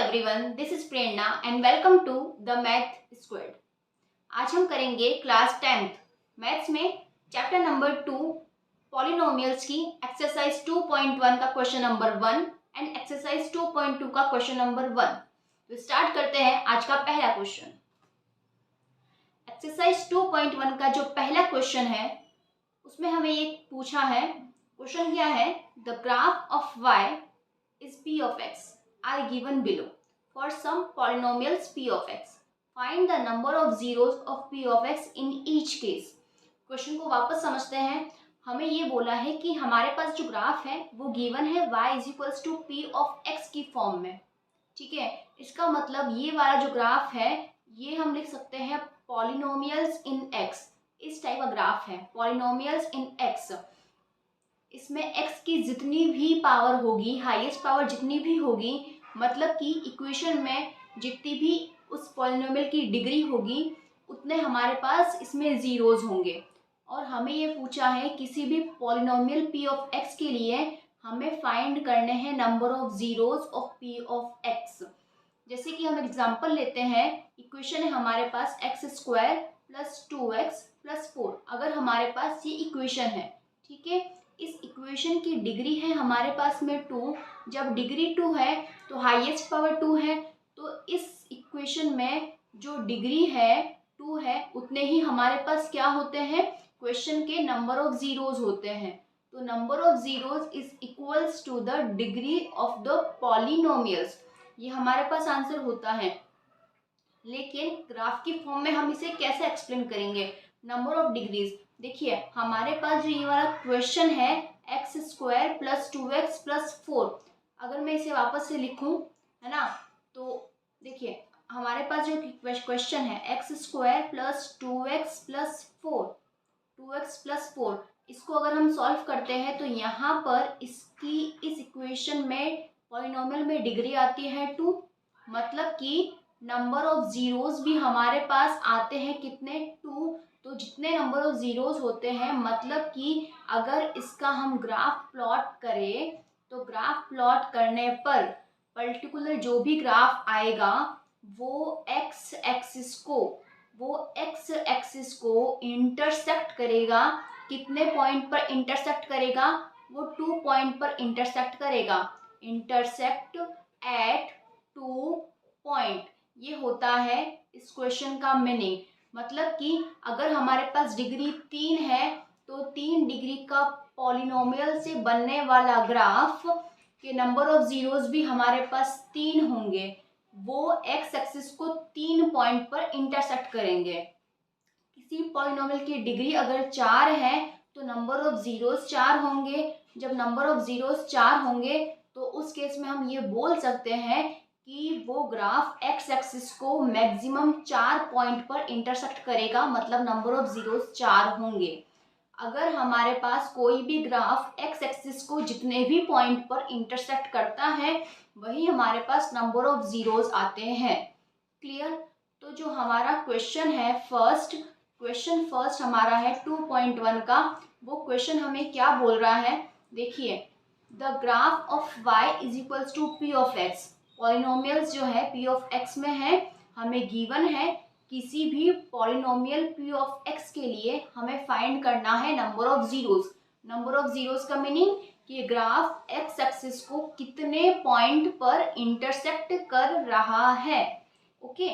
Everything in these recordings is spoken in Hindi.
everyone, this is Prerna and welcome to the Math Squared। आज हम करेंगे क्लास 10th मैथ्स में चैप्टर नंबर 2 पॉलिनोमियल्स की एक्सरसाइज 2.1 का क्वेश्चन नंबर 1 एंड एक्सरसाइज 2.2 का क्वेश्चन नंबर 1। तो स्टार्ट करते हैं आज का पहला क्वेश्चन। एक्सरसाइज 2.1 का जो पहला क्वेश्चन है उसमें हमें ये पूछा है, क्वेश्चन क्या है, the graph of y is p of x are given below for some polynomials p of x, find the number of zeros of p of x in each case। Question को वापस समझते हैं। हमें ये बोला है कि हमारे पास जो ग्राफ है वो गिवन है y is equals to p of x की फॉर्म में, ठीक है। इसका मतलब ये वाला जो ग्राफ है ये हम लिख सकते हैं पॉलिनोमियल्स इन x, इस टाइप का ग्राफ है पॉलिनोमियल्स इन x। इसमें x की जितनी भी पावर होगी, हाईएस्ट पावर जितनी भी होगी, मतलब कि इक्वेशन में जितनी भी उस पॉलिनोमियल की डिग्री होगी उतने हमारे पास इसमें जीरोज होंगे। और हमें ये पूछा है किसी भी पॉलिनोमियल p ऑफ x के लिए हमें फाइंड करने हैं number of zeros of p of x। जैसे कि हम एग्जांपल लेते हैं, इक्वेशन है हमारे पास x² प्लस 2x प्लस 4। अगर हमारे पास ये इक्वेशन है, ठीक है, इस इक्वेशन की डिग्री है हमारे पास में 2। जब डिग्री 2 है तो हाईएस्ट पावर 2 है, तो इस इक्वेशन में जो डिग्री है 2 है उतने ही हमारे पास क्या होते हैं, क्वेश्चन के नंबर ऑफ जीरोज होते हैं। तो number of zeros is equals to the degree of the polynomials, ये हमारे पास आंसर होता है। लेकिन ग्राफ की फॉर्म में हम इसे कैसे एक्सप्लेन करेंगे, नंबर ऑफ डिग्रीज। देखिए हमारे पास जो ये वाला क्वेश्चन है x² प्लस 2x प्लस 4, अगर मैं इसे वापस से लिखूं, है ना, तो देखिए हमारे पास जो क्वेश्चन है x² plus 2x plus 4, 2x plus 4, इसको अगर हम सॉल्व करते हैं तो यहाँ पर इसकी इस इक्वेशन में पॉलिनोमियल में डिग्री आती है 2, मतलब कि नंबर ऑफ जीरोज भी हमारे पास आते हैं कितने, 2। तो जितने नंबर ऑफ जीरोज होते हैं, मतलब कि अगर इसका हम ग्राफ प्लॉट करें तो ग्राफ प्लॉट करने पर पर्टिकुलर जो भी ग्राफ आएगा वो एक्स एक्सिस को इंटरसेक्ट करेगा। कितने पॉइंट पर इंटरसेक्ट करेगा, वो 2 पॉइंट पर इंटरसेक्ट करेगा। इंटरसेक्ट एट 2 पॉइंट, ये होता है इस क्वेश्चन का मीनिंग। मतलब कि अगर हमारे पास डिग्री 3 है तो 3 डिग्री का पॉलिनोमियल से बनने वाला ग्राफ के नंबर ऑफ जीरोज भी हमारे पास 3 होंगे। वो एक्स एक्सिस को 3 पॉइंट पर इंटरसेक्ट करेंगे। किसी पॉलिनोमियल की डिग्री अगर 4 है तो नंबर ऑफ जीरोज 4 होंगे। जब नंबर ऑफ जीरोज 4 होंगे तो उस केस में हम ये बोल सकते हैं कि वो ग्राफ एक्स एक्सिस को मैक्सिमम 4 पॉइंट पर इंटरसेक्ट करेगा, मतलब नंबर ऑफ जीरोज 4 होंगे। अगर हमारे पास कोई भी ग्राफ एक्स एक्सिस को जितने भी पॉइंट पर इंटरसेक्ट करता है वही हमारे पास नंबर ऑफ जीरोज आते हैं। क्लियर। तो जो हमारा क्वेश्चन है क्वेश्चन फर्स्ट हमारा है 2.1 का, वो क्वेश्चन हमें क्या बोल रहा है, देखिए the graph of y is equals to p of x। Polynomials जो है p ऑफ x में है, हमें गिवन है किसी भी पॉलिनोमियल p ऑफ x के लिए हमें फाइंड करना है number of zeros. Number of zeros का मीनिंग कि ग्राफ x एक्सिस को कितने पॉइंट पर इंटरसेक्ट कर रहा है। ओके।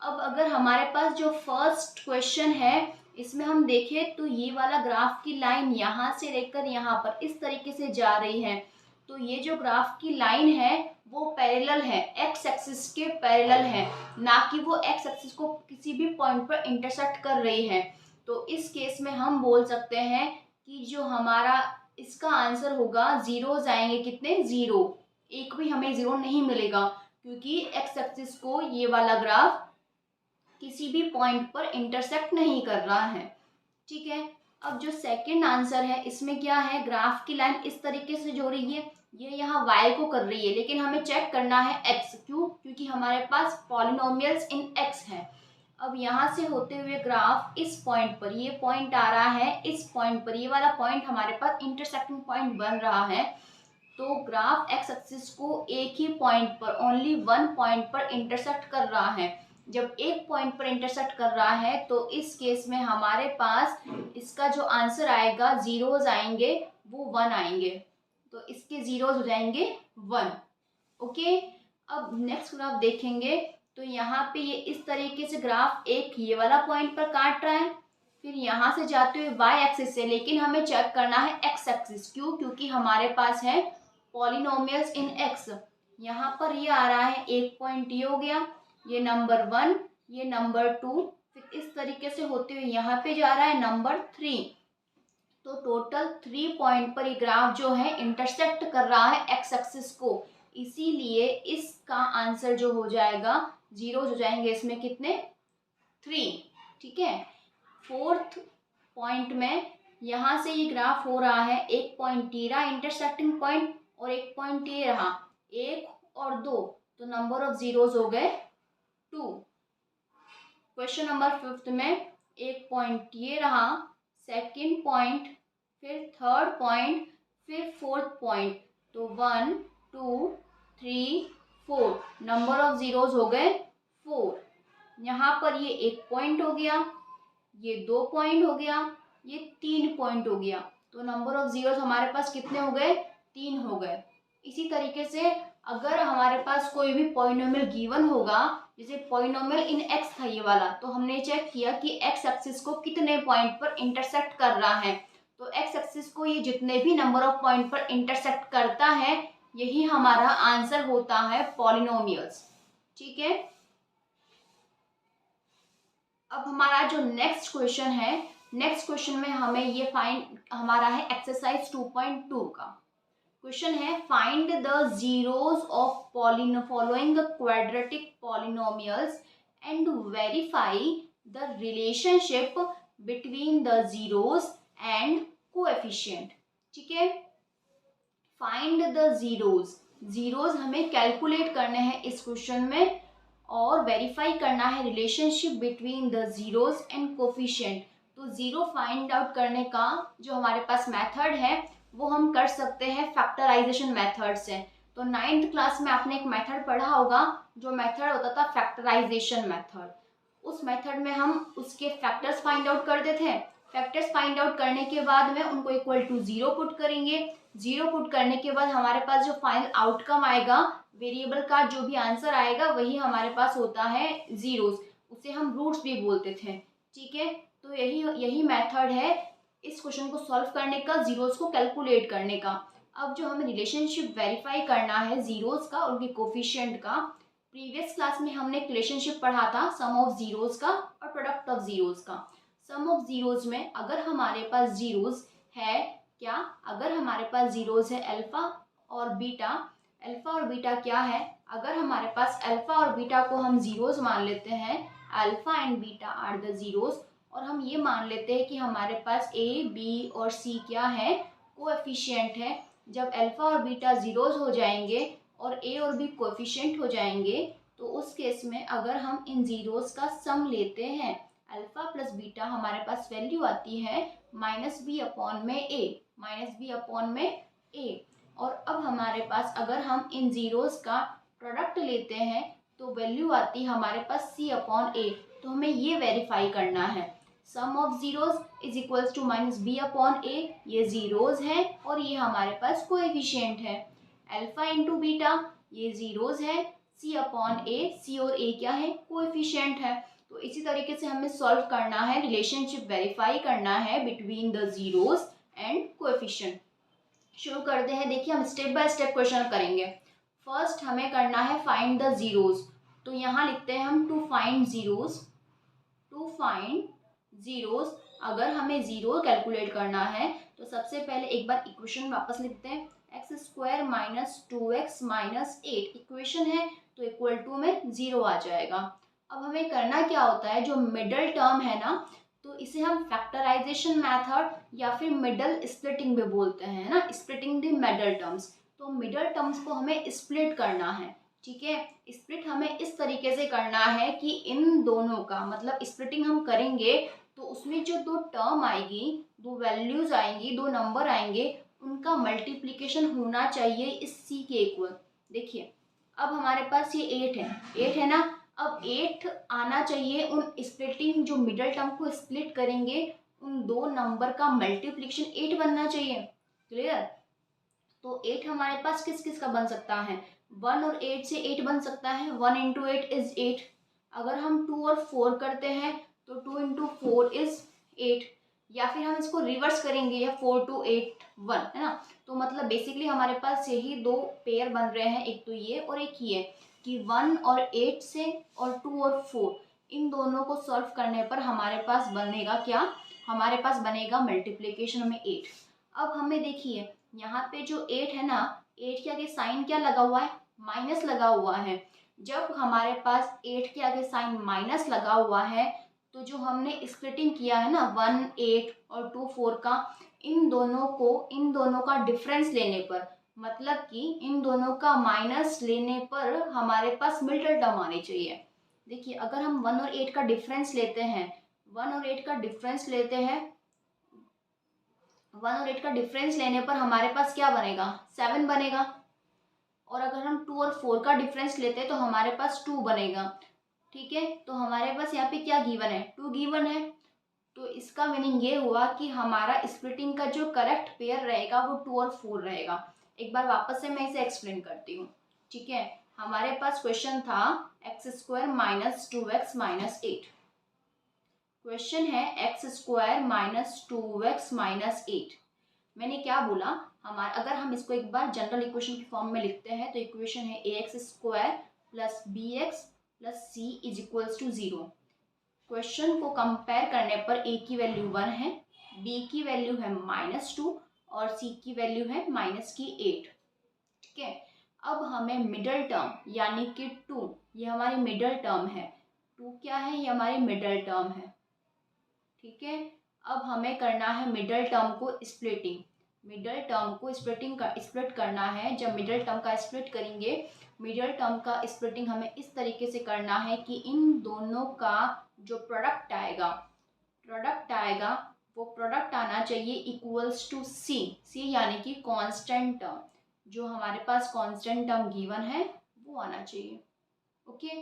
अब अगर हमारे पास जो फर्स्ट क्वेश्चन है इसमें हम देखें तो ये वाला ग्राफ की लाइन यहाँ से लेकर यहाँ पर इस तरीके से जा रही है। तो ये जो ग्राफ की लाइन है वो पैरेलल है, एक्स एक्सिस के पैरेलल है, ना कि वो एक्स एक्सिस को किसी भी पॉइंट पर इंटरसेक्ट कर रही है। तो इस केस में हम बोल सकते हैं कि जो हमारा इसका आंसर होगा, जीरोज आएंगे कितने, 0, एक भी हमें 0 नहीं मिलेगा क्योंकि एक्स एक्सिस को ये वाला ग्राफ किसी भी पॉइंट पर इंटरसेक्ट नहीं कर रहा है। ठीक है। अब जो सेकंड आंसर है इसमें क्या है, ग्राफ की लाइन इस तरीके से जो रही है ये यहाँ y को कर रही है, लेकिन हमें चेक करना है x, क्यों, क्योंकि हमारे पास पॉलिनोमियल्स इन x है। अब यहाँ से होते हुए ग्राफ इस पॉइंट पर, ये पॉइंट आ रहा है इस पॉइंट पर, ये वाला पॉइंट हमारे पास इंटरसेक्टिंग पॉइंट बन रहा है। तो ग्राफ एक्स एक्सिस को एक ही पॉइंट पर, ओनली वन पॉइंट पर इंटरसेक्ट कर रहा है। जब एक पॉइंट पर इंटरसेक्ट कर रहा है तो इस केस में हमारे पास इसका जो आंसर आएगा, जीरोज आएंगे वो 1 आएंगे, तो इसके जीरोज हो जाएंगे 1। ओके, अब नेक्स्ट ग्राफ देखेंगे तो यहाँ पे ये इस तरीके से ग्राफ एक ये वाला पॉइंट पर काट रहा है, फिर यहाँ से जाते हुए वाई एक्सिस से, लेकिन हमें चेक करना है एक्स एक्सिस। क्यों? क्योंकि हमारे पास है पॉलिनोमियल्स इन एक्स। यहाँ पर ये आ रहा है एक पॉइंट, ये हो गया, ये नंबर 1, ये नंबर 2, फिर इस तरीके से होते हुए यहाँ पे जा रहा है नंबर 3। तो टोटल 3 पॉइंट पर ये ग्राफ जो है इंटरसेक्ट कर रहा है एक्स एक्सिस को, इसीलिए इसका आंसर जो हो जाएगा, जीरोज हो जाएंगे इसमें कितने, 3। ठीक है, फोर्थ पॉइंट में यहाँ से ये ग्राफ हो रहा है, एक पॉइंट ये रहा इंटरसेक्टिंग पॉइंट और एक पॉइंट ये रहा, 1 और 2, तो नंबर ऑफ जीरोज हो गए 2। क्वेश्चन नंबर 5 में एक पॉइंट ये रहा, सेकंड पॉइंट, फिर थर्ड पॉइंट, फिर फोर्थ पॉइंट, तो 1 2 3 4, नंबर ऑफ जीरोज हो गए 4। यहाँ पर ये एक पॉइंट हो गया, ये 2 पॉइंट हो गया, ये 3 पॉइंट हो गया, तो नंबर ऑफ जीरोज हमारे पास कितने हो गए, 3 हो गए। इसी तरीके से अगर हमारे पास कोई भी पॉलिनोमियल गिवन होगा, जैसे पॉलिनोमियल इन एक्स था ये वाला, तो हमने चेक किया कि एक्स एक्सिस को कितने पॉइंट पर इंटरसेक्ट कर रहा है, तो एक्स एक्सिस को ये जितने भी नंबर ऑफ पॉइंट पर इंटरसेक्ट करता है, यही हमारा आंसर होता है पॉलिनोमियल्स। ठीक है, अब हमारा जो नेक्स्ट क्वेश्चन है, नेक्स्ट क्वेश्चन में हमें ये फाइंड, हमारा है एक्सरसाइज 2.2 का क्वेश्चन है, find the zeros of following quadratic polynomials and verify the relationship between the zeros and coefficient. ठीक है, फाइंड द जीरोज, जीरोज हमें कैलकुलेट करने हैं इस क्वेश्चन में, और वेरीफाई करना है relationship between the zeros and coefficient. तो जीरो फाइंड आउट करने का जो हमारे पास मेथड है वो हम कर सकते हैं फैक्टराइजेशन मेथड से। तो 9th क्लास में आपने एक मेथड पढ़ा होगा, जो मेथड होता था फैक्टराइजेशन मेथड। उस मेथड में हम उसके फैक्टर्स फाइंड आउट करते थे, फैक्टर्स फाइंड आउट करने के बाद में उनको इक्वल टू 0 पुट करेंगे, 0 पुट करने के बाद हमारे पास जो फाइनल आउटकम आएगा, वेरिएबल का जो भी आंसर आएगा वही हमारे पास होता है जीरोस, उसे हम रूट्स भी बोलते थे। ठीक है, तो यही मेथड है इस क्वेश्चन को सॉल्व करने का, जीरोस को कैलकुलेट करने का। अब जो हमें रिलेशनशिप वेरीफाई करना है जीरोस का, उनके कोफिशिएंट का, प्रीवियस क्लास में हमने एक रिलेशनशिप पढ़ा था सम ऑफ जीरोस का और प्रोडक्ट ऑफ जीरोस का। सम ऑफ जीरोस में अगर हमारे पास जीरोस है, क्या अगर हमारे पास जीरोस है अल्फा और बीटा, अल्फा और बीटा क्या है, अगर हमारे पास अल्फा और बीटा को हम जीरोस मान लेते हैं, alpha and beta are the zeros, और हम ये मान लेते हैं कि हमारे पास ए बी और सी क्या है, कोएफिशिएंट है। जब अल्फा और बीटा जीरोस हो जाएंगे और ए और बी कोएफिशिएंट हो जाएंगे, तो उस केस में अगर हम इन जीरोस का सम लेते हैं, अल्फा प्लस बीटा, हमारे पास वैल्यू आती है -b अपॉन में ए, -b अपॉन में ए। और अब हमारे पास अगर हम इन जीरोस का प्रोडक्ट लेते हैं तो वैल्यू आती है हमारे पास c अपॉन ए। तो हमें ये वेरीफाई करना है, sum of zeros is equals to -b upon a, ये जीरोस है और ये हमारे पास कोएफिशिएंट है, अल्फा इंटू बीटा, ये जीरोस है, c अपॉन ए, c और a क्या है, कोएफिशिएंट है। तो इसी तरीके से हमें सॉल्व करना है, रिलेशनशिप वेरीफाई करना है between the zeros and coefficient. शुरू करते हैं, देखिए हम स्टेप बाय स्टेप क्वेश्चन करेंगे। फर्स्ट हमें करना है फाइंड द जीरोस, तो यहाँ लिखते हैं हम to find zeros, to find zeros. अगर हमें जीरो कैलकुलेट करना है तो सबसे पहले एक बार इक्वेशन वापस लिखते हैं, x² - 2x - 8 इक्वेशन है, तो इक्वल टू में 0 आ जाएगा। अब हमें करना क्या होता है, जो मिडल टर्म है ना, तो इसे हम फैक्टराइजेशन मेथड या फिर मिडल स्प्लिटिंग भी बोलते हैं ना, स्प्लिटिंग द मिडल टर्म्स। तो मिडल टर्म्स को हमें स्प्लिट करना है। ठीक है, स्प्लिट हमें इस तरीके से करना है कि इन दोनों का मतलब स्प्लिटिंग हम करेंगे तो उसमें जो दो टर्म आएगी, दो वैल्यूज आएंगी, दो नंबर आएंगे, उनका मल्टीप्लिकेशन होना चाहिए इस सी के इक्वल। देखिए अब हमारे पास ये 8 है ना, अब 8 आना चाहिए उन स्प्लिटिंग जो मिडल टर्म को स्प्लिट करेंगे उन दो नंबर का मल्टीप्लिकेशन 8 बनना चाहिए। क्लियर? तो 8 हमारे पास किस किस का बन सकता है, 1 और 8 से 8 बन सकता है, 1 इंटू 8 इज 8। अगर हम 2 और 4 करते हैं तो 2 इंटू 4 इज 8, या फिर हम इसको रिवर्स करेंगे, या 4 2 8 1 है ना। तो मतलब बेसिकली हमारे पास यही दो पेयर बन रहे हैं, एक तो ये और एक ये, कि 1 और 8 से और 2 और 4 इन दोनों को सॉल्व करने पर हमारे पास बनेगा क्या, हमारे पास बनेगा मल्टीप्लिकेशन में 8। अब हमें देखिए यहाँ पे जो 8 है ना, 8 के आगे साइन क्या लगा हुआ है, माइनस लगा हुआ है। जब हमारे पास 8 के आगे साइन माइनस लगा हुआ है तो जो हमने स्प्लिटिंग किया है ना 1 8 और 2 4 का, इन दोनों का डिफरेंस लेने पर, मतलब कि इन दोनों का माइनस लेने पर हमारे पास मिडल टर्म आनी चाहिए। देखिए अगर हम 1 और 8 का डिफरेंस लेते हैं, 1 और 8 का डिफरेंस लेते हैं, 1 और 8 का डिफरेंस लेने पर हमारे पास क्या बनेगा, 7 बनेगा। और अगर हम 2 और 4 का डिफरेंस लेते हैं तो हमारे पास 2 बनेगा। ठीक है, तो हमारे पास यहाँ पे क्या गिवन है, 2 गिवन है। तो इसका मीनिंग ये हुआ कि हमारा स्प्लिटिंग का जो करेक्ट पेयर रहेगा वो 2 और 4 रहेगा। एक बार वापस से मैं इसे एक्सप्लेन करती हूँ। ठीक है, हमारे पास क्वेश्चन था x² minus 2x minus 8। Question है x² माइनस 2x माइनस 8। मैंने क्या बोला, हमारा अगर हम इसको एक बार जनरल इक्वेशन की फॉर्म में लिखते हैं तो इक्वेशन है ax² plus bx plus c is equals to 0। Question को कंपेयर करने पर a की वैल्यू 1 है, b की वैल्यू है -2 और c की वैल्यू है -8। ठीक है, अब हमें मिडल टर्म यानी कि 2, ये हमारी मिडल टर्म है, 2 क्या है, ये हमारी मिडल टर्म है। ठीक है, अब हमें करना है मिडल टर्म को स्प्लिटिंग, मिडल टर्म को स्प्लिट करना है। जब मिडल टर्म का स्प्लिट करेंगे, मिडल टर्म का स्प्लिटिंग हमें इस तरीके से करना है कि इन दोनों का जो प्रोडक्ट आएगा वो प्रोडक्ट आना चाहिए इक्वल्स टू सी यानी कि कांस्टेंट टर्म, जो हमारे पास कांस्टेंट टर्म गिवन है वो आना चाहिए। ओके,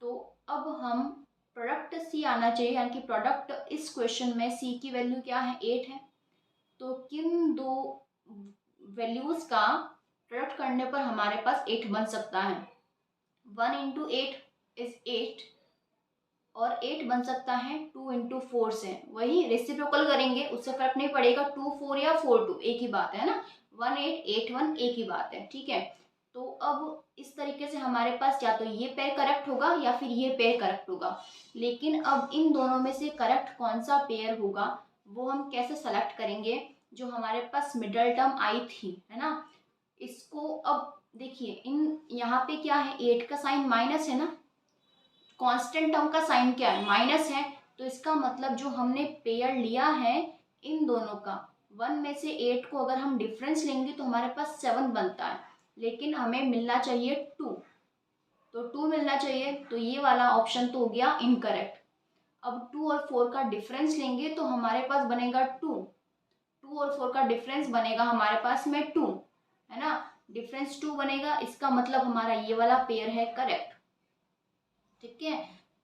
तो अब हम प्रोडक्ट सी आना चाहिए, यानी कि प्रोडक्ट इस क्वेश्चन में सी की वैल्यू क्या है, 8 है। तो किन दो वैल्यूज का प्रोडक्ट करने पर हमारे पास 8 बन सकता है, 1 इंटू 8 इज 8 और 8 बन सकता है 2 इंटू 4 से। वही रेसिप्रोकल करेंगे, उससे फर्क नहीं पड़ेगा, 2 4 या 4 2 एक ही बात है ना, 1 8 8 1 एक ही बात है। ठीक है, तो अब इस तरीके से हमारे पास या तो ये पेयर करेक्ट होगा या फिर ये पेयर करेक्ट होगा। लेकिन अब इन दोनों में से करेक्ट कौन सा पेयर होगा वो हम कैसे सेलेक्ट करेंगे, जो हमारे पास मिडल टर्म आई थी है ना, इसको अब देखिए इन यहाँ पे क्या है, 8 का साइन माइनस है ना, कांस्टेंट टर्म का साइन क्या है, माइनस है। तो इसका मतलब जो हमने पेयर लिया है इन दोनों का, 1 में से 8 को अगर हम डिफरेंस लेंगे तो हमारे पास 7 बनता है, लेकिन हमें मिलना चाहिए 2, तो 2 मिलना चाहिए, तो ये वाला ऑप्शन तो हो गया इनकरेक्ट। अब 2 और 4 का डिफरेंस लेंगे तो हमारे पास बनेगा 2 और 4 का डिफरेंस बनेगा हमारे पास में 2 है ना, डिफरेंस 2 बनेगा, इसका मतलब हमारा ये वाला पेयर है करेक्ट। ठीक है,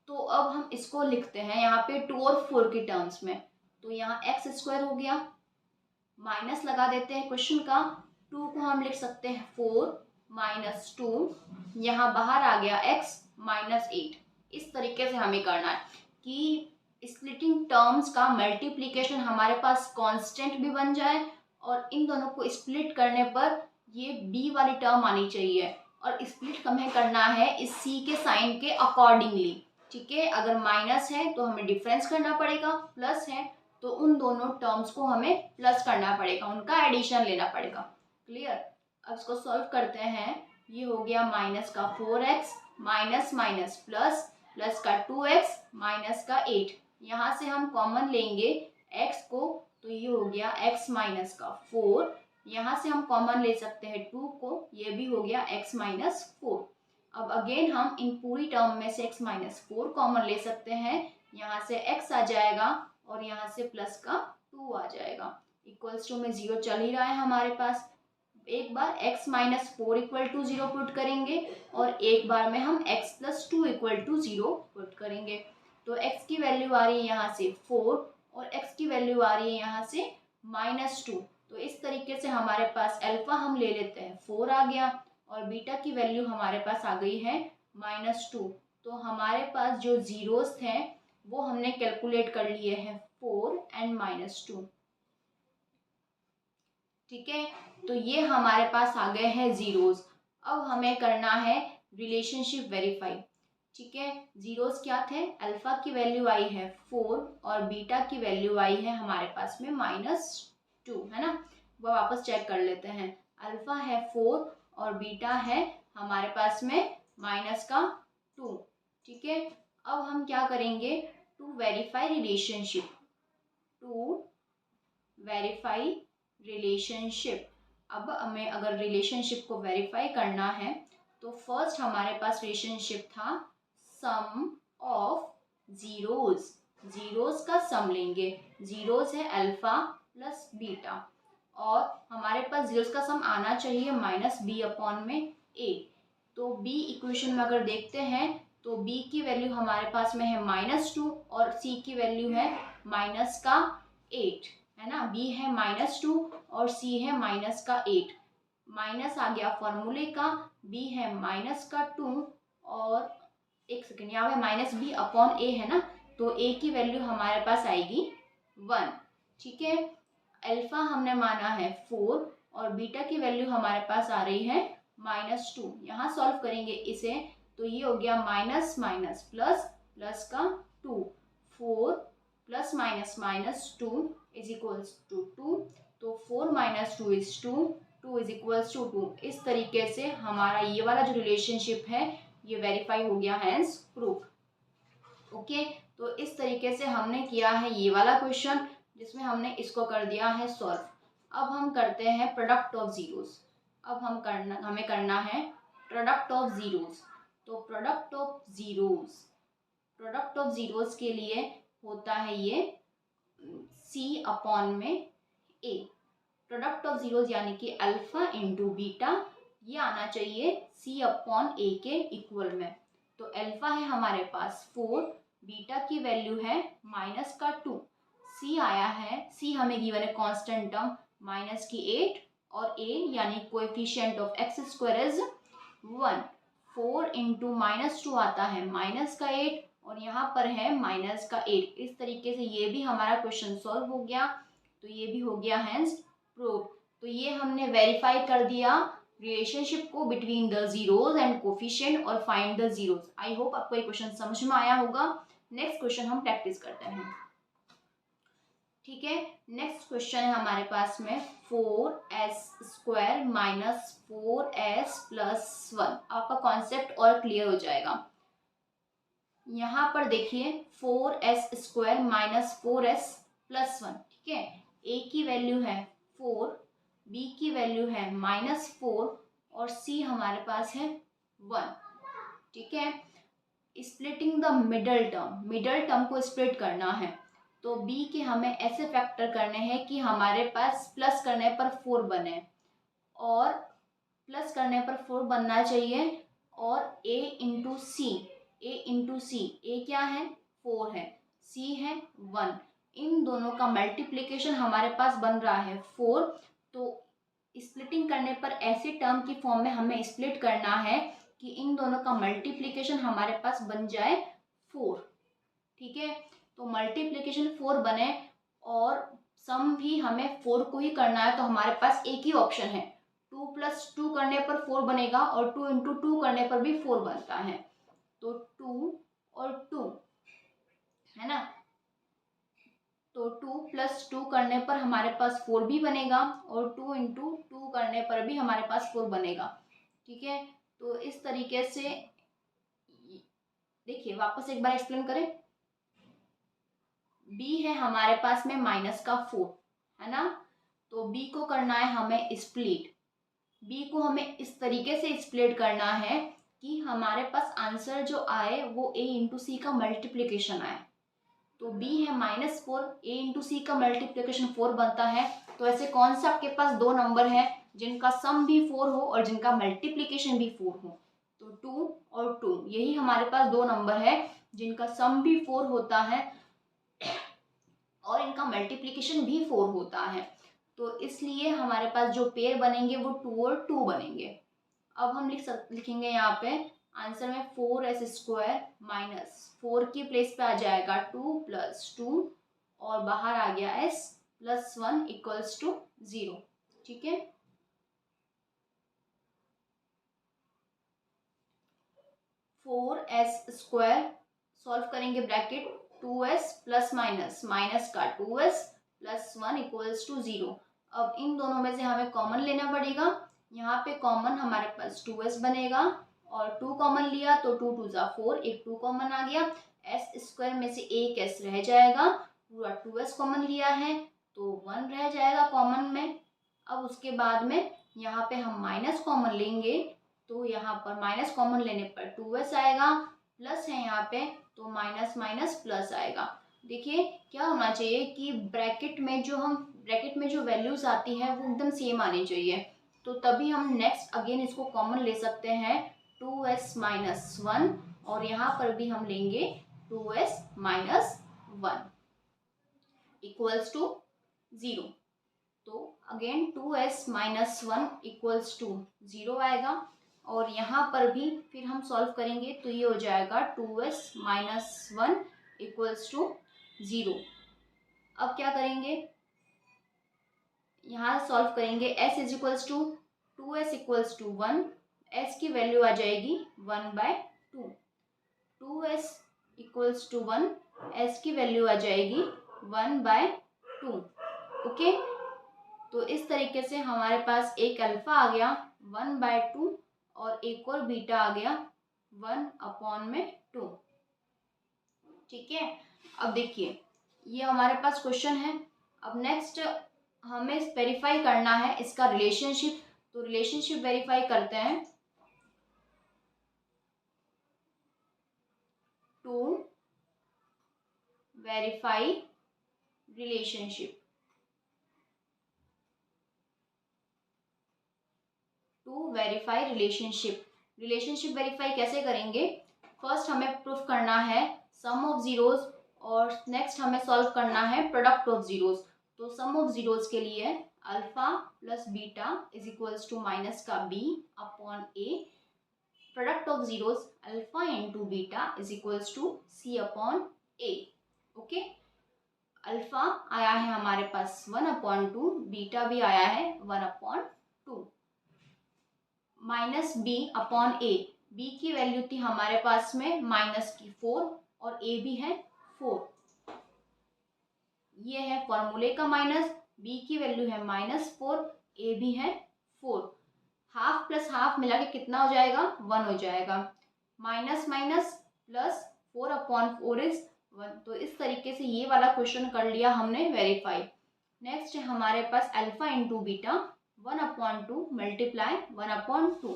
तो अब हम इसको लिखते हैं यहाँ पे 2 और 4 के टर्म्स में, तो यहाँ x² हो गया, माइनस लगा देते हैं क्वेश्चन का, 2 को हम लिख सकते हैं 4 माइनस 2, यहाँ बाहर आ गया x माइनस 8। इस तरीके से हमें करना है कि स्प्लिटिंग टर्म्स का मल्टीप्लिकेशन हमारे पास कांस्टेंट भी बन जाए और इन दोनों को स्प्लिट करने पर ये b वाली टर्म आनी चाहिए, और स्प्लिट हमें करना है इस c के साइन के अकॉर्डिंगली। ठीक है, अगर माइनस है तो हमें डिफरेंस करना पड़ेगा, प्लस है तो उन दोनों टर्म्स को हमें प्लस करना पड़ेगा, उनका एडिशन लेना पड़ेगा। क्लियर? अब इसको सॉल्व करते हैं, ये हो गया माइनस का 4x minus minus plus, plus का 2x माइनस का 8, यहाँ से हम कॉमन लेंगे x को, तो ये हो गया x माइनस का 4, यहाँ से हम कॉमन ले सकते हैं 2 को, ये भी हो गया x माइनस 4। अब अगेन हम इन पूरी टर्म में से x माइनस 4 कॉमन ले सकते हैं, यहाँ से x आ जाएगा और यहाँ से प्लस का 2 आ जाएगा, इक्वल्स टू में 0 चल ही रहा है हमारे पास। एक बार x minus 4 equal to 0 put करेंगे और एक बार में हम x plus 2 equal to 0 put करेंगे। तो x की वैल्यू आ रही है यहाँ से 4 और x की वैल्यू आ रही है यहाँ से -2। तो इस तरीके से हमारे पास अल्फा हम ले लेते हैं 4 आ गया और बीटा की वैल्यू हमारे पास आ गई है -2। तो हमारे पास जो जीरोस हैं वो हमने कैलकुलेट कर लिए हैं 4 एंड -2। ठीक है, तो ये हमारे पास आ गए हैं जीरोस। अब हमें करना है रिलेशनशिप वेरीफाई। ठीक है, जीरोस क्या थे, अल्फा की वैल्यू आई है 4 और बीटा की वैल्यू आई है हमारे पास में -2, है ना। वो वापस चेक कर लेते हैं। अल्फा है 4 और बीटा है हमारे पास में -2। ठीक है, अब हम क्या करेंगे, टू वेरीफाई रिलेशनशिप। अब हमें अगर रिलेशनशिप को वेरीफाई करना है तो फर्स्ट हमारे पास रिलेशनशिप था सम ऑफ जीरोस का सम लेंगे। जीरोस है अल्फा प्लस बीटा और हमारे पास जीरोस का सम आना चाहिए -b/a। तो b इक्वेशन में अगर देखते हैं तो b की वैल्यू हमारे पास में है -2 और c की वैल्यू है -8, है ना। b है -2 और c है -8। माइनस आ गया फॉर्मूले का, b है -2 और एक सेकेंड यहाँ पे -b/a है ना, तो a की वैल्यू हमारे पास आएगी 1। ठीक है, अल्फा हमने माना है 4 और बीटा की वैल्यू हमारे पास आ रही है -2। यहाँ सॉल्व करेंगे इसे तो ये हो गया माइनस माइनस प्लस प्लस का 2, 4 plus minus -2 is equals to 2। तो 4 - 2 इज 2, 2 इज इक्वल्स टू 2। इस तरीके से हमारा ये वाला जो रिलेशनशिप है ये वेरीफाई हो गया, हैंस प्रूफ। ओके, तो इस तरीके से हमने किया है ये वाला क्वेश्चन जिसमें हमने इसको कर दिया है सॉल्व। अब हम करते हैं प्रोडक्ट ऑफ जीरोस। अब हमें करना है प्रोडक्ट ऑफ जीरोस। तो प्रोडक्ट ऑफ जीरोस के लिए होता है ये c/में a। प्रोडक्ट ऑफ जीरोस यानी कि अल्फा इंटू बीटा, ये आना चाहिए c/a के इक्वल में। तो अल्फा है हमारे पास 4, बीटा की वैल्यू है -2, c आया है, c हमें गिवन है कांस्टेंट टर्म -8 और a यानी coefficient of x² is 1। 4 into -2 आता है -8 और यहाँ पर है -8। इस तरीके से ये भी हमारा क्वेश्चन सॉल्व हो गया। तो ये भी हो गया हैंस प्रूफ। तो ये हमने वेरीफाई कर दिया रिलेशनशिप को between the zeros and coefficient और find the zeros. I hope आपको ये क्वेश्चन समझ में आया होगा। नेक्स्ट क्वेश्चन हम प्रैक्टिस करते हैं। ठीक है, नेक्स्ट क्वेश्चन है हमारे पास में 4s² माइनस 4s प्लस 1। आपका कॉन्सेप्ट और क्लियर हो जाएगा। यहाँ पर देखिए 4s² माइनस 4s प्लस 1। ठीक है, a की वैल्यू है 4, b की वैल्यू है -4 और c हमारे पास है 1। ठीक है, स्प्लिटिंग द मिडल टर्म को स्प्लिट करना है तो b के हमें ऐसे फैक्टर करने हैं कि हमारे पास प्लस करने पर 4 बने और प्लस करने पर 4 बनना चाहिए और a इंटू सी, a क्या है 4 है, c है 1। इन दोनों का मल्टीप्लिकेशन हमारे पास बन रहा है 4। तो स्प्लिटिंग करने पर ऐसे टर्म की फॉर्म में हमें स्प्लिट करना है कि इन दोनों का मल्टीप्लिकेशन हमारे पास बन जाए 4। ठीक है, तो मल्टीप्लिकेशन 4 बने और सम भी हमें 4 को ही करना है। तो हमारे पास एक ही ऑप्शन है, 2 + 2 करने पर 4 बनेगा और 2 × 2 करने पर भी 4 बनता है। तो 2 और 2 है ना, तो 2 + 2 करने पर हमारे पास 4 भी बनेगा और 2 × 2 करने पर भी हमारे पास 4 बनेगा। ठीक है, तो इस तरीके से देखिए वापस एक बार एक्सप्लेन करें। b है हमारे पास में -4 है ना, तो b को करना है हमें स्प्लिट। b को हमें इस तरीके से स्प्लिट करना है कि हमारे पास आंसर जो आए वो a × c का मल्टीप्लिकेशन आए। तो b है -4, a × c का मल्टीप्लिकेशन 4 बनता है। तो ऐसे कौन से आपके पास दो नंबर हैं जिनका सम भी 4 हो और जिनका मल्टीप्लिकेशन भी 4 हो? तो 2 और 2, यही हमारे पास दो नंबर है जिनका सम भी 4 होता है और इनका मल्टीप्लिकेशन भी 4 होता है। तो इसलिए हमारे पास जो पेयर बनेंगे वो 2 और 2 बनेंगे। अब हम लिखेंगे यहाँ पे आंसर में 4s² माइनस 4 की प्लेस पे आ जाएगा 2 + 2 और बाहर आ गया s + 1 = 0। ठीक है, 4s² सॉल्व करेंगे bracket 2s plus minus minus का 2s + 1 = 0। अब इन दोनों में से हमें कॉमन लेना पड़ेगा। यहाँ पे कॉमन हमारे पास 2s बनेगा और 2 कॉमन लिया तो 2 × 2 = 4, एक 2 कॉमन आ गया। s² में से एक s रह जाएगा, पूरा 2s कॉमन लिया है तो 1 रह जाएगा कॉमन में। अब उसके बाद में यहाँ पे हम माइनस कॉमन लेंगे तो यहाँ पर माइनस कॉमन लेने पर 2s आएगा, प्लस है यहाँ पे तो माइनस माइनस प्लस आएगा। देखिए क्या होना चाहिए कि ब्रैकेट में जो वैल्यूज आती है वो एकदम सेम आनी चाहिए, तो तभी हम नेक्स्ट अगेन इसको कॉमन ले सकते हैं 2s - 1 और यहाँ पर भी हम लेंगे 2s - 1 = 0। तो अगेन 2s - 1 = 0 आएगा और यहाँ पर भी फिर हम सॉल्व करेंगे तो ये हो जाएगा 2s - 1 = 0। अब क्या करेंगे, यहाँ सॉल्व करेंगे s = 2s = 1, s की वैल्यू आ जाएगी 1/2, 2s = 1, s की वैल्यू आ जाएगी 1/2। ओके, तो इस तरीके से हमारे पास एक अल्फा आ गया 1/2 और एक और बीटा आ गया 1/2। ठीक है, अब देखिए ये हमारे पास क्वेश्चन है। अब नेक्स्ट हमें वेरीफाई करना है इसका रिलेशनशिप, तो रिलेशनशिप वेरीफाई करते हैं। To verify relationship, relationship verify कैसे करेंगे? फर्स्ट हमें प्रूफ करना है सम ऑफ जीरोज और नेक्स्ट हमें सॉल्व करना है प्रोडक्ट ऑफ जीरोज। तो सम ऑफ जीरोज के लिए alpha plus beta is equals to minus का b upon a, product of zeros alpha into beta is equals to c upon a। Okay, alpha आया है हमारे पास 1/2, बीटा भी आया है 1/2, minus b upon a, b की वैल्यू थी हमारे पास में माइनस की 4 और a भी है 4, ये है फॉर्मूले का माइनस, b की वैल्यू है -4, a भी है 4, हाफ प्लस हाफ मिला के कितना हो जाएगा 1 हो जाएगा, माइनस माइनस प्लस 4/4 इज 1। तो इस तरीके से ये वाला क्वेश्चन कर लिया हमने वेरीफाई। नेक्स्ट है हमारे पास alpha into beta 1/2 multiply 1/2,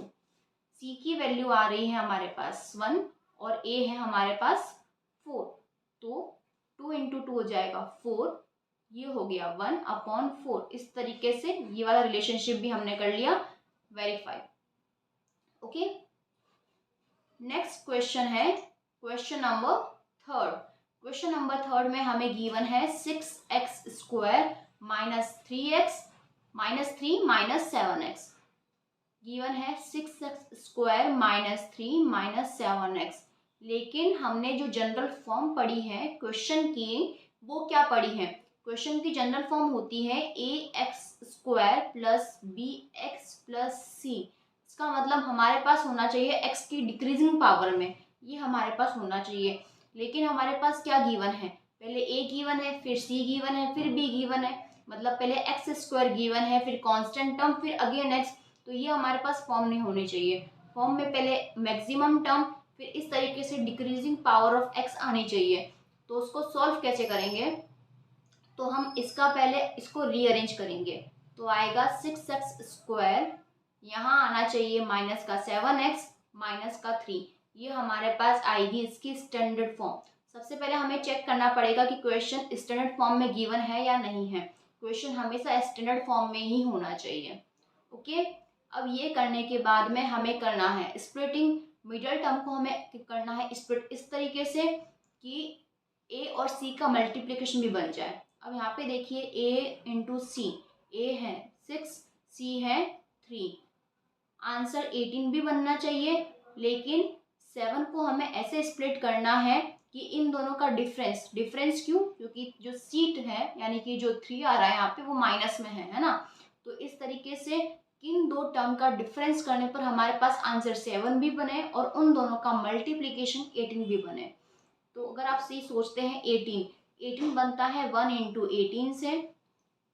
c की वैल्यू आ रही है हमारे पास 1 और a है हमारे पास 4, तो 2 × 2 हो जाएगा 4, ये हो गया 1/4। इस तरीके से ये वाला रिलेशनशिप भी हमने कर लिया वेरीफाई। ओके, नेक्स्ट क्वेश्चन है question number third. Question number third में हमें गिवन है 6x² - 3x - 7x, गिवन है 6x² - 3 - 7x। लेकिन हमने जो जनरल फॉर्म पढ़ी है क्वेश्चन की वो क्या पढ़ी है? क्वेश्चन की जनरल फॉर्म होती है ax² + bx + c। इसका मतलब हमारे पास होना चाहिए x की डिक्रीजिंग पावर में, ये हमारे पास होना चाहिए। लेकिन हमारे पास क्या गिवन है? पहले a गिवन है, फिर c गिवन है, फिर b गिवन है, मतलब पहले x² गिवन है, फिर कांस्टेंट टर्म, फिर अगेन x। तो ये हमारे पास फॉर्म नहीं होनी चाहिए। फॉर्म में पहले मैक्सिमम टर्म, फिर इस तरीके से डिक्रीजिंग पावर ऑफ x आनी चाहिए। तो उसको सॉल्व कैसे करेंगे? तो हम इसका पहले इसको रीअरेंज करेंगे, तो आएगा 6x², यहाँ आना चाहिए माइनस का 7x माइनस का 3, ये हमारे पास आएगी इसकी स्टैंडर्ड फॉर्म। सबसे पहले हमें चेक करना पड़ेगा कि क्वेश्चन स्टैंडर्ड फॉर्म में गिवन है या नहीं है। क्वेश्चन हमेशा स्टैंडर्ड फॉर्म में ही होना चाहिए। ओके, अब ये करने के बाद में हमें करना है स्प्लिटिंग। मिडल टर्म को हमें करना है स्प्लिट इस तरीके से कि ए और सी का मल्टीप्लिकेशन भी बन जाए। अब यहाँ पे देखिए ए इंटू सी, ए है 6, सी है 3, आंसर 18 भी बनना चाहिए। लेकिन 7 को हमें ऐसे स्प्लिट करना है कि इन दोनों का डिफरेंस, डिफरेंस क्यों, क्योंकि जो सीट है यानी कि जो 3 आ रहा है यहाँ पे वो माइनस में है ना। तो इस तरीके से इन दो टर्म का डिफरेंस करने पर हमारे पास आंसर 7 भी बने और उन दोनों का मल्टीप्लीकेशन 18 भी बने। तो अगर आप सी सोचते हैं 18 बनता है 1 इंटू 18 से,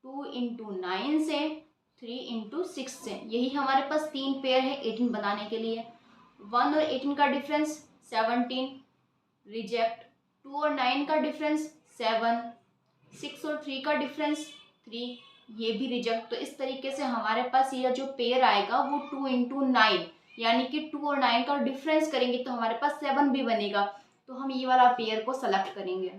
2 इंटू 9 से, 3 इंटू 6 से। यही हमारे पास 3 पेयर है 18 बनाने के लिए। 1 और 18 का डिफरेंस 17, रिजेक्ट। 2 और 9 का डिफरेंस 7, 6 और 3 का डिफरेंस 3, ये भी रिजेक्ट। तो इस तरीके से हमारे पास यह जो पेयर आएगा वो 2 इंटू 9, यानी कि 2 और 9 का डिफरेंस करेंगे तो हमारे पास 7 भी बनेगा। तो हम ये वाला पेयर को सेलेक्ट करेंगे।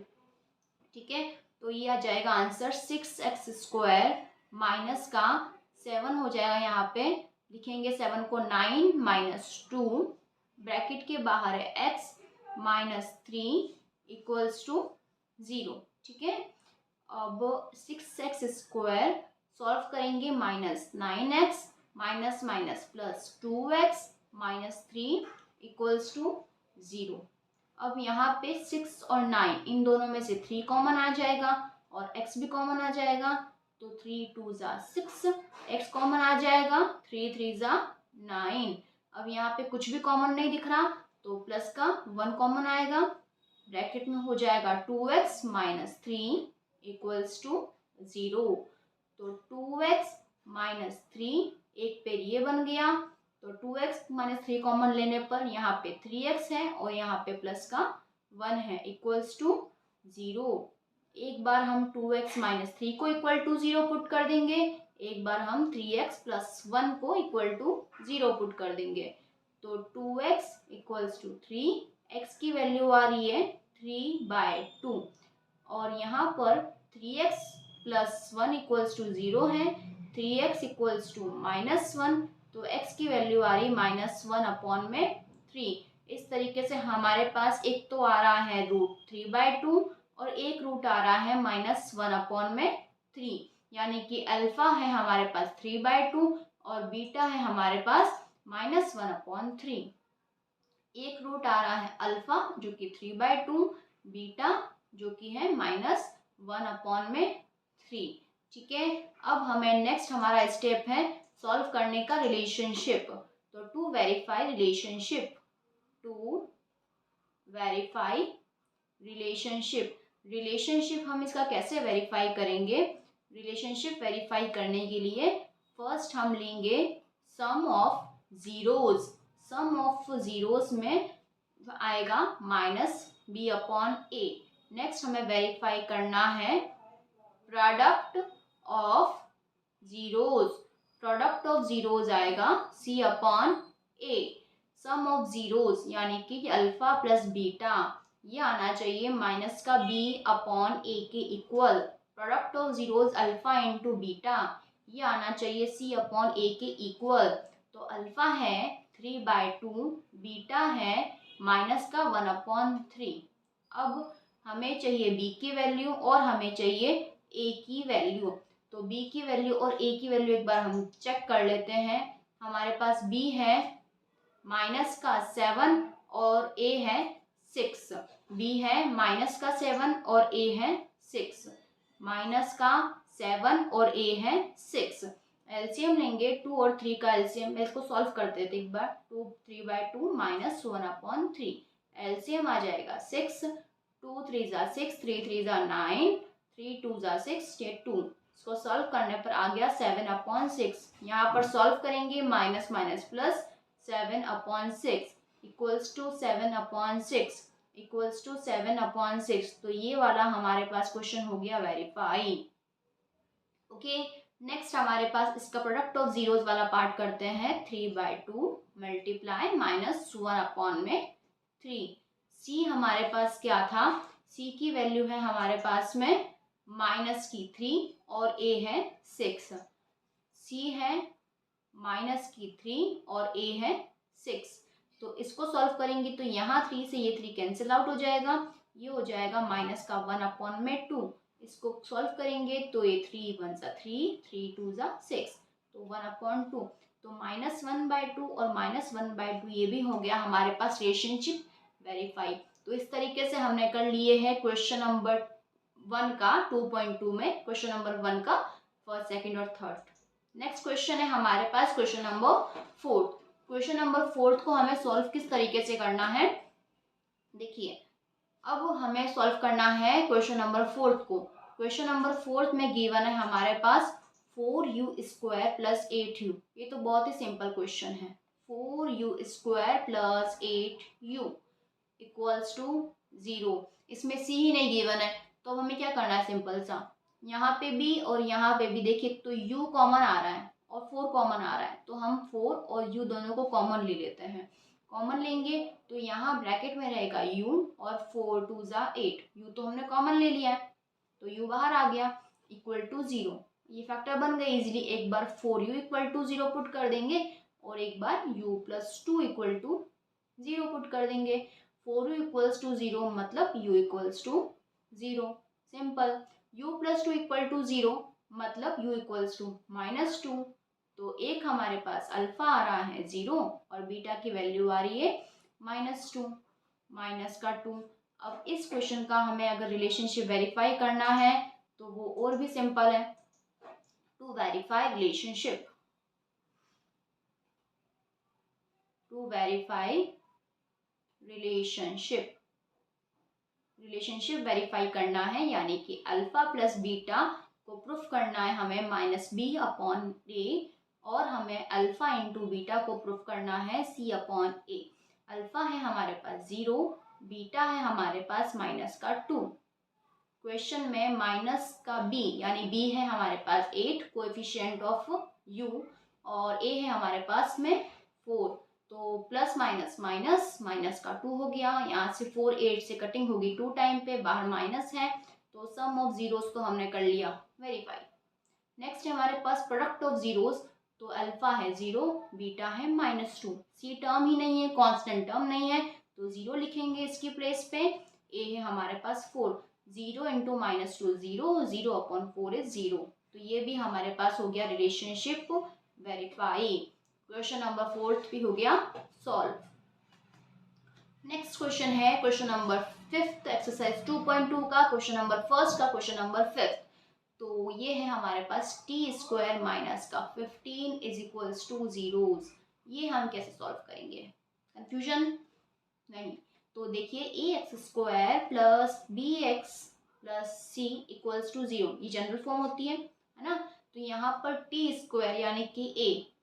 ठीक है, तो ये आ जाएगा आंसर 6x² माइनस का 7 हो जाएगा। यहाँ पे लिखेंगे 7 को 9 माइनस 2, ब्रैकेट के बाहर है x माइनस 3 इक्वल्स टू 0। ठीक है, अब 6x² सॉल्व करेंगे, minus 9x minus minus plus 2x minus 3 equals to 0। अब यहाँ पे 6 और 9 इन दोनों में से 3 कॉमन आ जाएगा और x भी कॉमन आ जाएगा। तो 3 2 ज़ा 6, x कॉमन आ जाएगा, 3 3 ज़ा 9। अब यहाँ पे कुछ भी कॉमन नहीं दिख रहा तो प्लस का 1 कॉमन आएगा, ब्रैकेट में हो जाएगा 2x माइनस 3 इक्वल्स टू 0। तो 2x माइनस 3 एक पेड़ ये बन गया। तो 2x माइनस 3 कॉमन लेने पर यहाँ पे 3x है और यहाँ पे प्लस का 1 है इक्वल्स टू 0। एक बार हम 2x माइनस 3 को इक्वल टू 0 पुट कर देंगे, एक बार हम 3x प्लस 1 को इक्वल टू 0 पुट कर देंगे। तो 2x इक्वल्स टू 3, x की वैल्यू आ रही है 3/2 और यहाँ पर 3x प्लस 1 इक्वल्स टू 0 है, 3x इक्वल्स टू -1, तो x की वैल्यू आ रही -1/3। इस तरीके से हमारे पास एक तो आ रहा है √3/2 और एक रूट आ रहा है -1/3, यानी कि अल्फा है हमारे पास 3/2 और बीटा है हमारे पास -1/3। एक रूट आ रहा है अल्फा जो कि 3/2, बीटा जो कि है -1/3। ठीक है, अब हमें नेक्स्ट हमारा स्टेप है सॉल्व करने का रिलेशनशिप। तो टू वेरीफाई रिलेशनशिप, रिलेशनशिप हम इसका कैसे वेरीफाई करेंगे। रिलेशनशिप वेरीफाई करने के लिए फर्स्ट हम लेंगे sum of zeros. Sum of zeros में आएगा -b/a। नेक्स्ट हमें वेरीफाई करना है product of zeros. Product of zeros आएगा c/a। सम ऑफ जीरोज यानी कि अल्फा प्लस बीटा ये आना चाहिए माइनस का b/a के equal. Product of zeros alpha into beta ये आना चाहिए c/a के इक्वल। तो अल्फा है 3/2, बीटा है माइनस का 1/3। अब हमें चाहिए b की वैल्यू और हमें चाहिए a की वैल्यू। तो b की वैल्यू और a की वैल्यू एक बार हम चेक कर लेते हैं। हमारे पास b है माइनस का 7 और a है 6। b है माइनस का 7 और a है 6, माइनस का 7 और a है 6। एलसीएम लेंगे 2 और 3 का एलसीएम, इसको सॉल्व कर देते एक बार। 2 3/2 माइनस 1/3, एलसीएम आ जाएगा 6, 2 3 ज़ा 6, 3 3 ज़ा 9, 3 2 ज़ा 6, ये 2। इसको सॉल्व करने पर आ गया 7/6। यहाँ पर सॉल्व करेंगे minus minus plus 7/6 equals to 7/6 equals to 7/6। तो ये वाला हमारे पास क्वेश्चन हो गया वेरीफाई। ओके, नेक्स्ट हमारे पास इसका प्रोडक्ट ऑफ जीरोज वाला पार्ट करते हैं। 3/2 मल्टीप्लाई -1/3। सी हमारे पास क्या था, सी की वैल्यू है हमारे पास में माइनस की 3 और ए है 6। सी है माइनस की 3 और ए है 6। तो इसको सॉल्व करेंगे तो यहाँ 3 से ये 3 कैंसिल आउट हो जाएगा, ये हो जाएगा माइनस का 1/2। इसको सॉल्व करेंगे तो ये 3 1 सा 3, 3 2 सा 6, तो 1/2। तो -1/2 और -1/2 ये भी हो गया हमारे पास रिलेशनशिप वेरीफाई। तो इस तरीके से हमने कर लिए हैं क्वेश्चन नंबर 1 का 2.2 में, क्वेश्चन नंबर 1 का फर्स्ट, सेकंड और थर्ड। नेक्स्ट क्वेश्चन है हमारे पास क्वेश्चन नंबर 4। क्वेश्चन नंबर 4 को हमें सॉल्व किस तरीके से करना है, देखिए अब हमें सॉल्व करना है क्वेश्चन नंबर 4 को। क्वेश्चन नंबर 4 में गिवन है हमारे पास 4u² प्लस 8u। ये तो बहुत ही सिंपल क्वेश्चन है। 4u² plus 8u equals to 0। इसमें c ही नहीं गिवन है, तो अब हमें क्या करना है, सिंपल सा यहाँ पे भी और यहाँ पे भी देखिए तो u कॉमन आ रहा है और 4 कॉमन आ रहा है, तो हम 4 और u दोनों को कॉमन ले लेते हैं। कॉमन लेंगे तो यहाँ ब्रैकेट में रहेगा u और 4 2 ज़ा 8, u तो हमने कॉमन ले लिया है तो u बाहर आ गया इक्वल टू 0। ये फैक्टर बन गए इजीली। एक बार 4u इक्वल टू 0 पुट कर देंगे और एक बार u plus 2 equal to 0 put कर देंगे। 4u इक्वल्स टू 0 मतलब u equals to 0। Simple. u plus 2 equal to 0 मतलब u इक्वल्स टू -2। तो एक हमारे पास अल्फा आ रहा है 0 और बीटा की वैल्यू आ रही है -2, माइनस का 2। अब इस क्वेश्चन का हमें अगर रिलेशनशिप वेरीफाई करना है तो वो और भी सिंपल है। To verify relationship, to verify relationship verify करना है, यानी कि अल्फा प्लस बीटा को प्रूफ करना है हमें -b/a और हमें अल्फा इंटू बीटा को प्रूफ करना है c/a। अल्फा है हमारे पास 0, बीटा है हमारे पास -2। क्वेश्चन में माइनस का b यानी b है हमारे पास 8 कोएफिशिएंट ऑफ u और a है हमारे पास में 4, तो प्लस माइनस माइनस माइनस का 2 हो गया। यहाँ से 4 8 से कटिंग होगी 2 टाइम पे, बाहर माइनस है तो सम ऑफ जीरोस तो हमने कर लिया वेरीफाई। नेक्स्ट है हमारे पास प्रोडक्ट ऑफ जीरोस, तो अल्फा है 0, बीटा है -2, सी टर्म ही नहीं है, कांस्टेंट टर्म नहीं है तो 0 लिखेंगे इसकी प्लेस पे। ए है हमारे पास 4, 0 इंटू -2 0, 0/4 इज 0। तो ये भी हमारे पास हो गया रिलेशनशिप वेरीफाई। क्वेश्चन नंबर 4 भी हो गया सॉल्व। नेक्स्ट क्वेश्चन है क्वेश्चन नंबर 5 एक्सरसाइज 2.2 का, क्वेश्चन नंबर 1 का क्वेश्चन नंबर 5। तो ये है हमारे पास t² माइनस का 15 इज इक्वल्स टू जीरोस। ये हम कैसे सॉल्व करेंगे, कंफ्यूजन नहीं। तो देखिए ax² plus bx plus c equals to 0, ये जनरल फॉर्म होती है ना। तो यहाँ पर t² यानी कि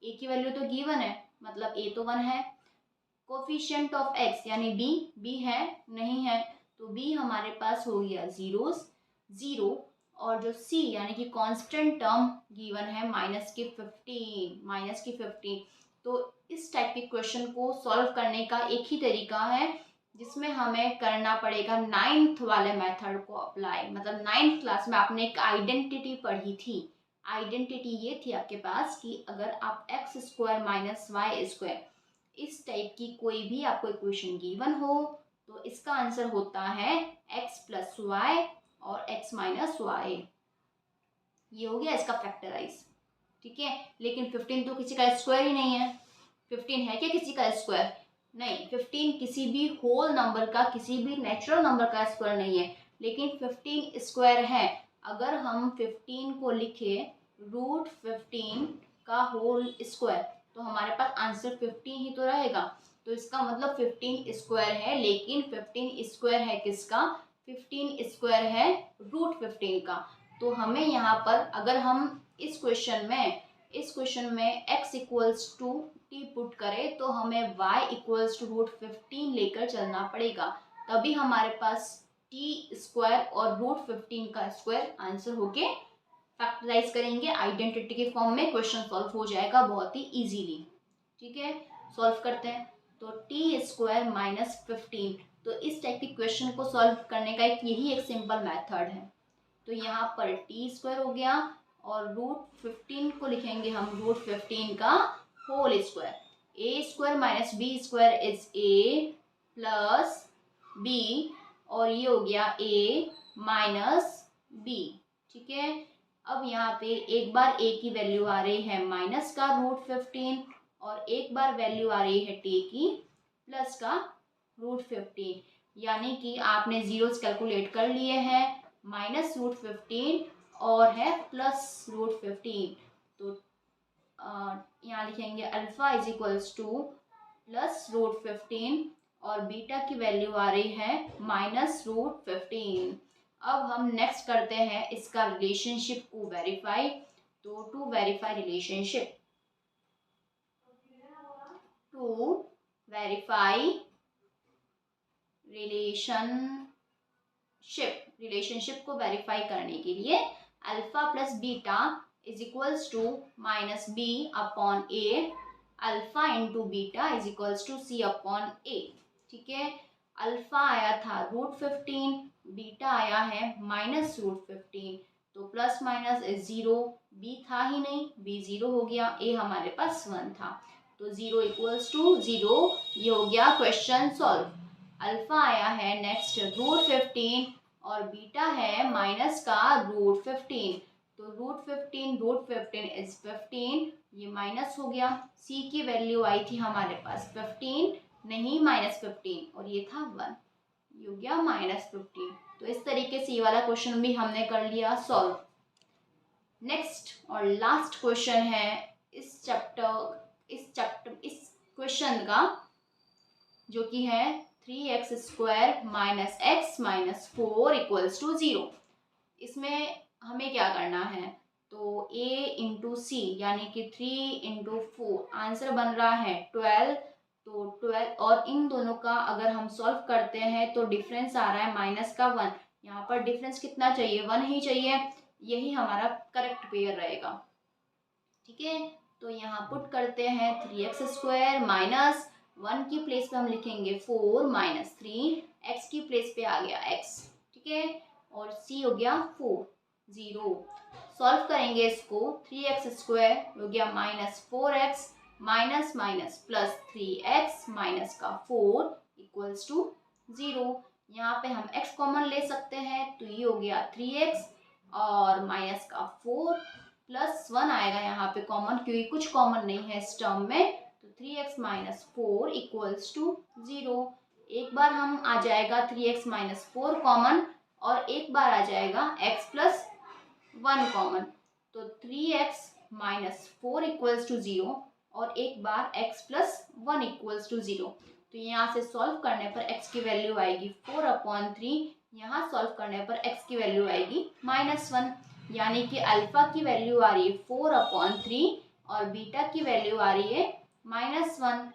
a की वैल्यू तो गिवन है मतलब a तो 1 है। कोफिशिएंट ऑफ x यानी b है नहीं है, तो b हमारे पास हो गया 0 और जो c यानी कि कांस्टेंट टर्म गिवन है -15। तो इस टाइप के क्वेश्चन को सॉल्व करने का एक ही तरीका है जिसमें हमें करना पड़ेगा 9th वाले मेथड को अप्लाई। मतलब 9th क्लास में आपने एक आइडेंटिटी पढ़ी थी। आइडेंटिटी ये थी आपके पास कि अगर आप x² माइनस y² इस टाइप की कोई भी आपको इक्वेशन गिवन हो तो इसका आंसर होता है x प्लस वाई और x माइनस वाई। ये हो गया इसका फैक्टराइज, ठीक है। लेकिन 15 तो किसी का स्क्वायर ही नहीं है। 15 है क्या किसी का स्क्वायर? नहीं, 15 किसी भी होल नंबर का, किसी भी नेचुरल नंबर का स्क्वायर नहीं है, लेकिन 15 स्क्वायर है। अगर हम 15 को लिखे √15 का होल स्क्वायर तो हमारे पास आंसर 15 ही तो रहेगा। तो इसका मतलब 15 स्क्वायर है, लेकिन 15 स्क्वायर है किसका? 15 स्क्वायर है √15 का। तो हमें यहाँ पर अगर हम इस क्वेश्चन में x equals to t put करें तो हमें y इक्वल्स टू √15 लेकर चलना पड़ेगा, तभी हमारे पास t² और √15 का स्क्वायर आंसर होके फैक्टराइज करेंगे आइडेंटिटी के फॉर्म में, क्वेश्चन सॉल्व हो जाएगा बहुत ही इजीली। ठीक है, सॉल्व करते हैं। तो t² माइनस 15, तो इस टाइप के क्वेश्चन को सॉल्व करने का यही एक सिंपल मेथड है। तो यहाँ पर टी स्क्वायर हो गया और √15 को लिखेंगे हम √15 का whole square. A square minus B square is A plus B और ये हो गया ए माइनस बी। ठीक है, अब यहाँ पे एक बार ए की वैल्यू आ रही है माइनस का √15 और एक बार वैल्यू आ रही है टी की प्लस का √15, यानी कि आपने जीरोस कैलकुलेट कर लिए हैं, माइनस √15 और है प्लस √15। तो यहाँ लिखेंगे alpha is equals two plus √15 और बीटा की वैल्यू आ रही है माइनस √15। अब हम नेक्स्ट करते हैं इसका रिलेशनशिप को वेरीफाई। तो टू वेरीफाई रिलेशनशिप, रिलेशनशिप को वेरीफाई करने के लिए alpha plus beta is equals to minus b upon a, alpha into beta is equals to c upon a. ठीक है, अल्फा आया था √15, बीटा आया है माइनस √15, तो प्लस माइनस इज 0, बी था ही नहीं, बी 0 हो गया, ए हमारे पास 1 था, तो 0 इक्वल्स टू 0। ये हो गया क्वेश्चन सॉल्व। अल्फा आया है नेक्स्ट √15 और बीटा है माइनस का √15, तो √15 इज 15, ये माइनस हो गया। सी की वैल्यू आई थी हमारे पास 15 नहीं -15 और ये था 1, ये हो गया -15। तो इस तरीके से ये वाला क्वेश्चन भी हमने कर लिया सॉल्व। नेक्स्ट और लास्ट क्वेश्चन है इस क्वेश्चन का, जो कि है 3x² - x - 4 = 0। इसमें हमें क्या करना है, तो a इंटू सी यानी कि 3 इंटू 4, आंसर बन रहा है 12। तो 12 और इन दोनों का अगर हम सॉल्व करते हैं तो डिफरेंस आ रहा है माइनस का 1। यहाँ पर डिफरेंस कितना चाहिए, 1 ही चाहिए, यही हमारा करेक्ट पेयर रहेगा। ठीक है, तो यहाँ पुट करते हैं 3x² माइनस 1 की प्लेस पे हम लिखेंगे 4 माइनस 3, x की प्लेस पे आ गया x। ठीक है, और c हो गया 4, 0। सॉल्व करेंगे इसको, 3x² हो गया -4x minus minus plus 3x minus का 4 इक्वल्स टू 0। यहाँ पे हम x कॉमन ले सकते हैं, तो ये हो गया 3x और माइनस का 4 प्लस 1 आएगा यहाँ पे कॉमन, क्योंकि कुछ कॉमन नहीं है इस टर्म में, तो 3x - 4 इक्वल्स टू 0। एक बार हम आ जाएगा 3x - 4 कॉमन और एक बार आ जाएगा x + 1 कॉमन, तो 3x - 4 इक्वल्स टू 0 और एक बार x + 1 इक्वल्स टू 0। तो यहाँ से सॉल्व करने पर x की वैल्यू आएगी 4/3, यहाँ सॉल्व करने पर x की वैल्यू आएगी -1, यानी कि अल्फा की वैल्यू आ रही है 4/3 और बीटा की वैल्यू आ रही है -1।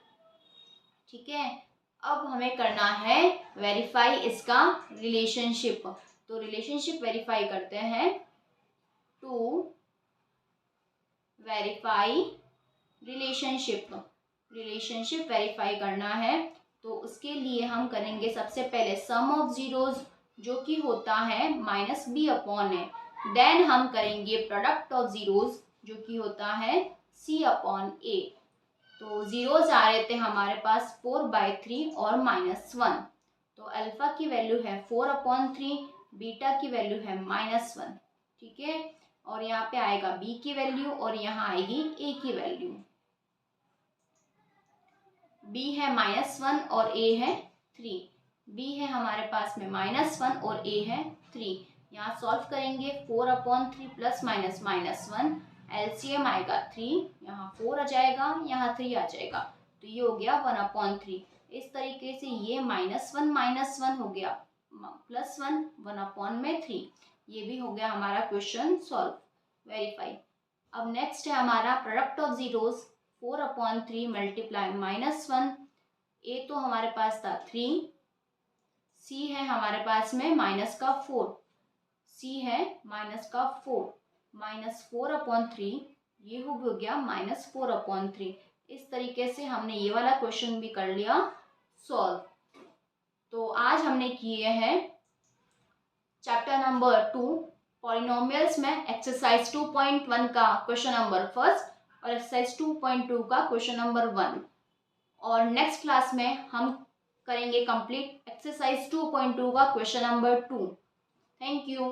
ठीक है, अब हमें करना है वेरीफाई इसका रिलेशनशिप। तो रिलेशनशिप वेरीफाई करते हैं। टू वेरीफाई रिलेशनशिप वेरीफाई करना है, तो उसके लिए हम करेंगे सबसे पहले सम ऑफ जीरोज, जो कि होता है -b/a। देन हम करेंगे प्रोडक्ट ऑफ जीरोज, जो कि होता है c/a। तो जीरोज आ रहे थे हमारे पास 4/3 और -1, तो अल्फा की वैल्यू है 4/3, बीटा की वैल्यू है -1। ठीक है, और यहाँ पे आएगा b की वैल्यू और यहाँ आएगी a की वैल्यू। b है -1 और a है 3, b है हमारे पास में -1 और a है 3। यहाँ सॉल्व करेंगे 4/3 प्लस माइनस -1, एलसीएम आएगा 3, यहाँ 4 आ जाएगा, यहाँ 3 आ जाएगा, तो ये हो गया 1/3। इस तरीके से ये -1 हो गया +1, 1/3। ये भी हो गया हमारा क्वेश्चन सॉल्व वेरीफाई। अब नेक्स्ट है हमारा प्रोडक्ट ऑफ जीरोज, 4/3 मल्टीप्लाई -1, ए तो हमारे पास था 3, सी है हमारे पास में -4, सी है -4, -4/3, ये हो गया -4/3। इस तरीके से हमने ये वाला क्वेश्चन भी कर लिया सॉल्व। तो आज हमने किए हैं चैप्टर नंबर 2 पॉलिनोमियल्स में एक्सरसाइज 2.1 का क्वेश्चन नंबर फर्स्ट और एक्सरसाइज 2.2 का क्वेश्चन नंबर 1। और नेक्स्ट क्लास में हम करेंगे कंप्लीट एक्सरसाइज 2.2 का क्वेश्चन नंबर 2। Thank you.